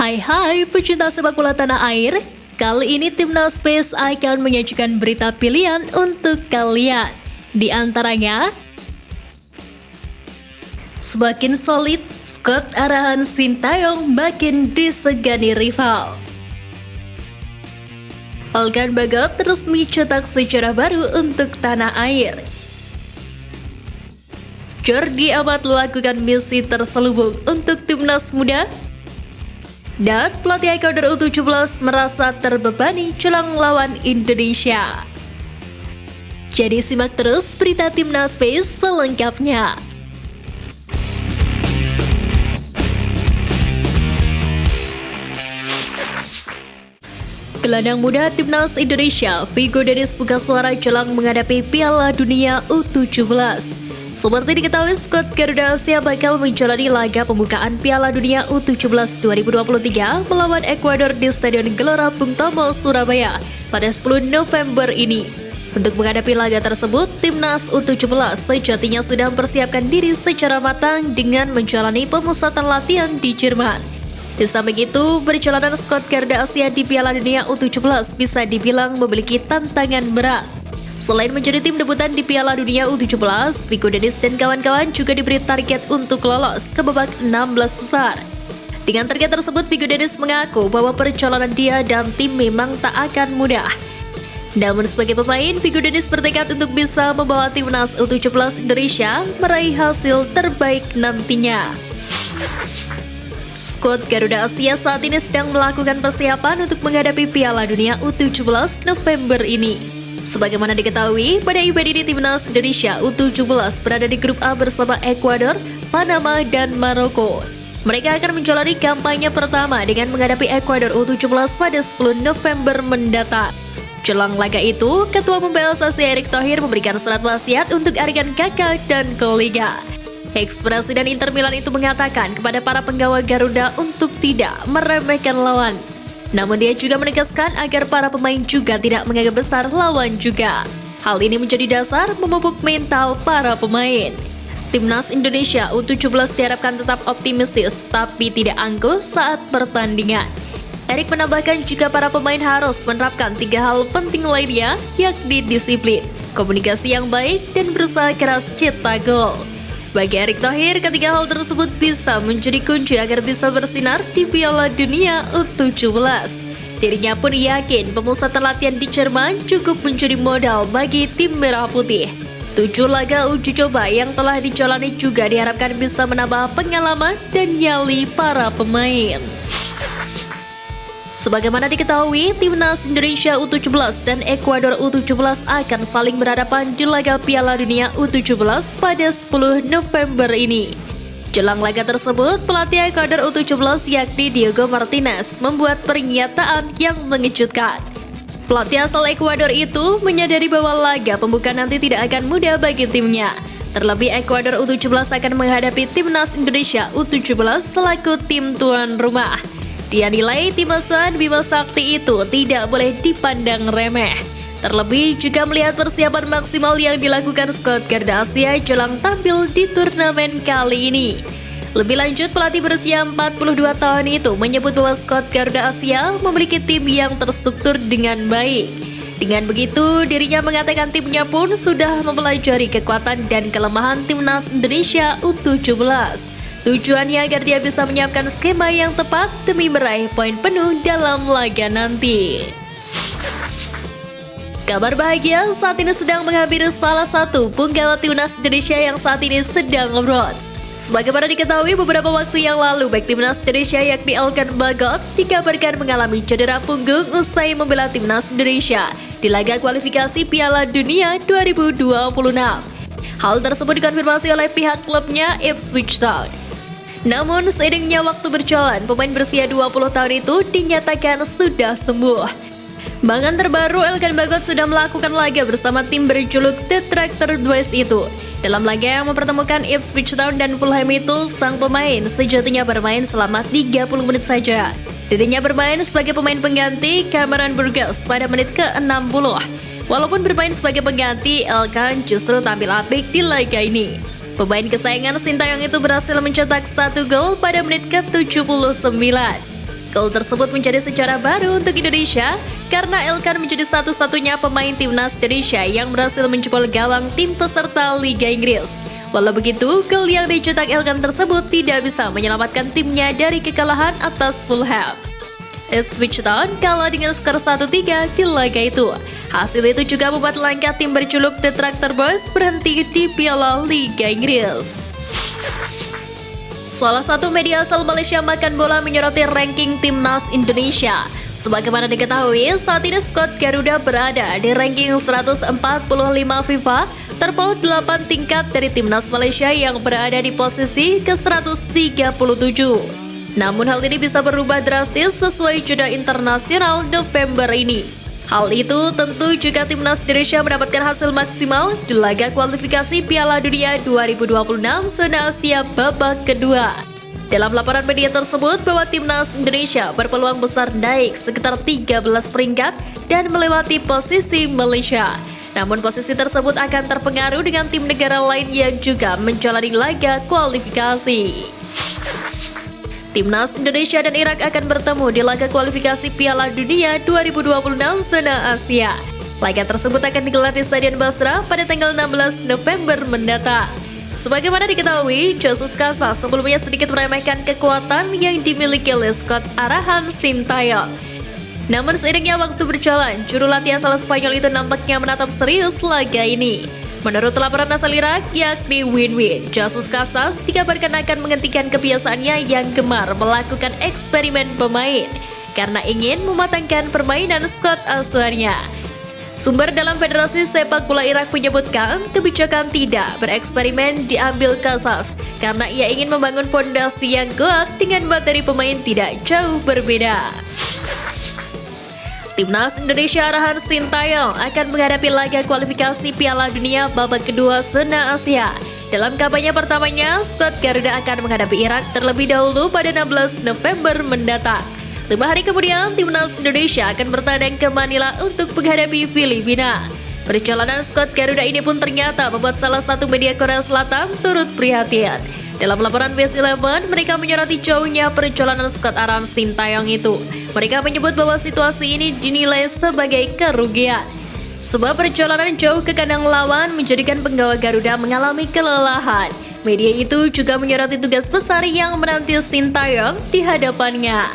Hai pecinta sepak bola tanah air. Kali ini Timnas PES akan menyajikan berita pilihan untuk kalian. Di antaranya, semakin solid, skuad arahan Sintayong makin disegani rival. Elkan Bagot terus mencetak sejarah baru untuk tanah air. Jordi Amat melakukan misi terselubung untuk timnas muda. Dan pelatih Ekuador U17 merasa terbebani jelang lawan Indonesia. Jadi simak terus berita Timnas PES selengkapnya. Gelandang muda Timnas Indonesia, Vigo Dennis buka suara jelang menghadapi Piala Dunia U17. Seperti diketahui, skuad Garuda Asia bakal menjalani laga pembukaan Piala Dunia U17 2023 melawan Ekuador di Stadion Gelora Bung Tomo, Surabaya pada 10 November ini. Untuk menghadapi laga tersebut, Timnas U17 sejatinya sudah mempersiapkan diri secara matang dengan menjalani pemusatan latihan di Jerman. Di samping itu, perjalanan skuad Garuda Asia di Piala Dunia U17 bisa dibilang memiliki tantangan berat. Selain menjadi tim debutan di Piala Dunia U17, Vigo Dennis dan kawan-kawan juga diberi target untuk lolos ke babak 16 besar. Dengan target tersebut, Vigo Dennis mengaku bahwa perjalanan dia dan tim memang tak akan mudah. Namun sebagai pemain, Vigo Dennis bertekad untuk bisa membawa timnas U17 Indonesia meraih hasil terbaik nantinya. Skuad Garuda Asia saat ini sedang melakukan persiapan untuk menghadapi Piala Dunia U17 November ini. Sebagaimana diketahui, pada event ini Timnas Indonesia U17 berada di grup A bersama Ekuador, Panama, dan Maroko. Mereka akan menjalani kampanye pertama dengan menghadapi Ekuador U17 pada 10 November mendatang. Jelang laga itu, Ketua Umum PSSI Erick Thohir memberikan surat wasiat untuk Arigan Kakak dan kolega. Ex-presiden Inter Milan itu mengatakan kepada para penggawa Garuda untuk tidak meremehkan lawan. Namun dia juga menegaskan agar para pemain juga tidak menganggap besar lawan juga. Hal ini menjadi dasar memupuk mental para pemain. Timnas Indonesia U17 diharapkan tetap optimistis tapi tidak angkuh saat pertandingan. Erick menambahkan juga para pemain harus menerapkan 3 hal penting lainnya, yakni disiplin, komunikasi yang baik, dan berusaha keras cetak gol. Bagi Erick Thohir, ketiga hal tersebut bisa menjadi kunci agar bisa bersinar di Piala Dunia U17. Dirinya pun yakin pemusatan latihan di Jerman cukup menjadi modal bagi tim Merah Putih. 7 laga uji coba yang telah dijalani juga diharapkan bisa menambah pengalaman dan nyali para pemain. Sebagaimana diketahui, Timnas Indonesia U17 dan Ekuador U17 akan saling berhadapan di laga Piala Dunia U17 pada 10 November ini. Jelang laga tersebut, pelatih Ekuador U17 yakni Diego Martinez membuat pernyataan yang mengejutkan. Pelatih asal Ekuador itu menyadari bahwa laga pembuka nanti tidak akan mudah bagi timnya. Terlebih Ekuador U17 akan menghadapi Timnas Indonesia U17 selaku tim tuan rumah. Dia nilai tim asuhan Bima Sakti itu tidak boleh dipandang remeh. Terlebih juga melihat persiapan maksimal yang dilakukan skuad Garuda Asia jelang tampil di turnamen kali ini. Lebih lanjut, pelatih berusia 42 tahun itu menyebut bahwa skuad Garuda Asia memiliki tim yang terstruktur dengan baik. Dengan begitu, dirinya mengatakan timnya pun sudah mempelajari kekuatan dan kelemahan Timnas Indonesia U17. Tujuannya agar dia bisa menyiapkan skema yang tepat demi meraih poin penuh dalam laga nanti. Kabar bahagia, saat ini sedang menghampiri salah satu punggawa Timnas Indonesia yang saat ini sedang abroad. Sebagaimana diketahui beberapa waktu yang lalu, baik Timnas Indonesia yakni Elkan Bagot dikabarkan mengalami cedera punggung usai membela Timnas Indonesia di laga kualifikasi Piala Dunia 2026. Hal tersebut dikonfirmasi oleh pihak klubnya Ipswich Town. Namun seiringnya waktu berjalan, pemain berusia 20 tahun itu dinyatakan sudah sembuh. Bahkan terbaru, Elkan Bagot sudah melakukan laga bersama tim berjuluk The Tractor Boys itu. Dalam laga yang mempertemukan Ipswich Town dan Fulham itu, sang pemain sejatinya bermain selama 30 menit saja. Dirinya bermain sebagai pemain pengganti Cameron Burgess pada menit ke-60. Walaupun bermain sebagai pengganti, Elkan justru tampil apik di laga ini. Pemain kesayangan Sintayong itu berhasil mencetak 1 gol pada menit ke-79. Gol tersebut menjadi sejarah baru untuk Indonesia karena Elkan menjadi satu-satunya pemain timnas Indonesia yang berhasil menjebol gawang tim peserta Liga Inggris. Walau begitu, gol yang dicetak Elkan tersebut tidak bisa menyelamatkan timnya dari kekalahan atas Fulham. Ipswich Town kalah dengan skor 1-3 di laga itu. Hasil itu juga membuat langkah tim berjuluk The Tractor Boys berhenti di Piala Liga Inggris. Salah satu media asal Malaysia Makan Bola menyoroti ranking timnas Indonesia. Sebagaimana diketahui, saat ini skuad Garuda berada di ranking 145 FIFA, terpaut 8 tingkat dari timnas Malaysia yang berada di posisi ke-137. Namun hal ini bisa berubah drastis sesuai jeda internasional November ini. Hal itu tentu jika timnas Indonesia mendapatkan hasil maksimal di laga kualifikasi Piala Dunia 2026 zona Asia babak kedua. Dalam laporan media tersebut bahwa timnas Indonesia berpeluang besar naik sekitar 13 peringkat dan melewati posisi Malaysia. Namun posisi tersebut akan terpengaruh dengan tim negara lain yang juga menjalani laga kualifikasi. Timnas Indonesia dan Irak akan bertemu di laga kualifikasi Piala Dunia 2026 zona Asia. Laga tersebut akan digelar di Stadion Basra pada tanggal 16 November mendatang. Sebagaimana diketahui, Jesus Casas sebelumnya sedikit meremehkan kekuatan yang dimiliki oleh skuad arahan Sintayong. Namun seiringnya waktu berjalan, juru latih asal Spanyol itu nampaknya menatap serius laga ini. Menurut laporan asal Irak, yakni Win-Win, Jesus Casas dikabarkan akan menghentikan kebiasaannya yang gemar melakukan eksperimen pemain karena ingin mematangkan permainan skuad asuhannya. Sumber dalam Federasi Sepak Bola Irak menyebutkan kebijakan tidak bereksperimen diambil Casas karena ia ingin membangun fondasi yang kuat dengan materi pemain tidak jauh berbeda. Timnas Indonesia arahan Sintayong akan menghadapi laga kualifikasi Piala Dunia babak kedua zona Asia. Dalam kampanye pertamanya, skuad Garuda akan menghadapi Irak terlebih dahulu pada 16 November mendatang. 5 hari kemudian, timnas Indonesia akan bertandang ke Manila untuk menghadapi Filipina. Perjalanan skuad Garuda ini pun ternyata membuat salah satu media Korea Selatan turut prihatin. Dalam laporan Base 11, mereka menyoroti jauhnya perjalanan skuad arahan Sintayong itu. Mereka menyebut bahwa situasi ini dinilai sebagai kerugian. Sebab perjalanan jauh ke kandang lawan menjadikan penggawa Garuda mengalami kelelahan. Media itu juga menyoroti tugas besar yang menanti Sintayong di hadapannya.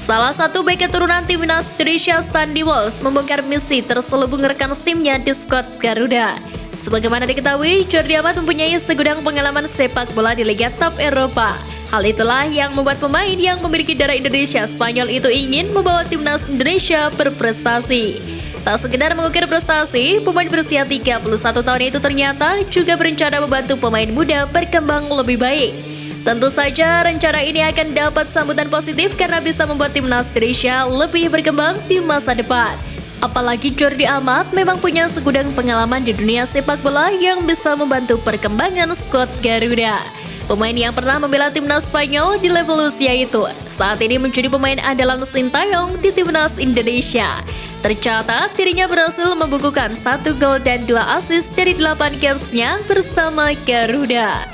Salah satu bek keturunan timnas Indonesia, Sandy Walsh, membongkar misi terselubung rekan timnya di skuad Garuda. Sebagaimana diketahui, Jordi Amat mempunyai segudang pengalaman sepak bola di Liga Top Eropa. Hal itulah yang membuat pemain yang memiliki darah Indonesia Spanyol itu ingin membawa timnas Indonesia berprestasi. Tak sekedar mengukir prestasi, pemain berusia 31 tahun itu ternyata juga berencana membantu pemain muda berkembang lebih baik. Tentu saja rencana ini akan dapat sambutan positif karena bisa membuat timnas Indonesia lebih berkembang di masa depan. Apalagi Jordi Amat memang punya segudang pengalaman di dunia sepak bola yang bisa membantu perkembangan skuad Garuda. Pemain yang pernah membela timnas Spanyol di level usia itu saat ini menjadi pemain andalan Sintayong di timnas Indonesia. Tercatat dirinya berhasil membukukan 1 gol dan 2 assist dari 8 games-nya bersama Garuda.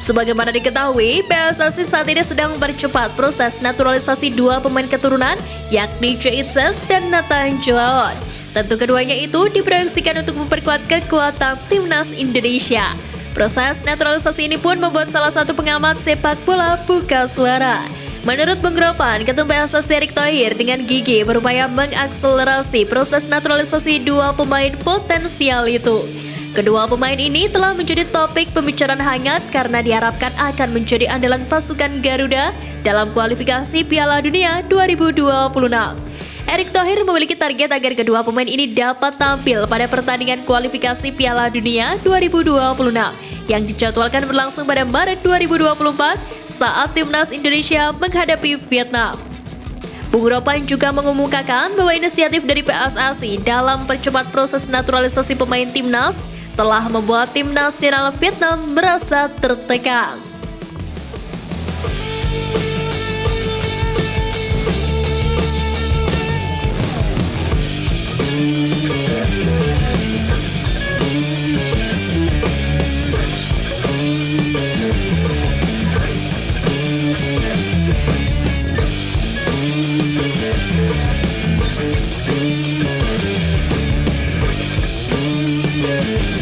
Sebagaimana diketahui, PSSI saat ini sedang mempercepat proses naturalisasi 2 pemain keturunan, yakni Joe Itses dan Nathan Joaon. Tentu keduanya itu diproyeksikan untuk memperkuat kekuatan timnas Indonesia. Proses naturalisasi ini pun membuat salah satu pengamat sepak bola buka suara. Menurut penggeropan, Ketum PSSI Erick Thohir dengan gigih berupaya mengakselerasi proses naturalisasi 2 pemain potensial itu. Kedua pemain ini telah menjadi topik pembicaraan hangat karena diharapkan akan menjadi andalan pasukan Garuda dalam kualifikasi Piala Dunia 2026. Erick Thohir memiliki target agar kedua pemain ini dapat tampil pada pertandingan kualifikasi Piala Dunia 2026 yang dijadwalkan berlangsung pada Maret 2024 saat timnas Indonesia menghadapi Vietnam. Bung Ropan juga mengumumkakan bahwa inisiatif dari PSSI dalam percepat proses naturalisasi pemain timnas telah membuat tim nasional Vietnam merasa tertekan. Jakarta.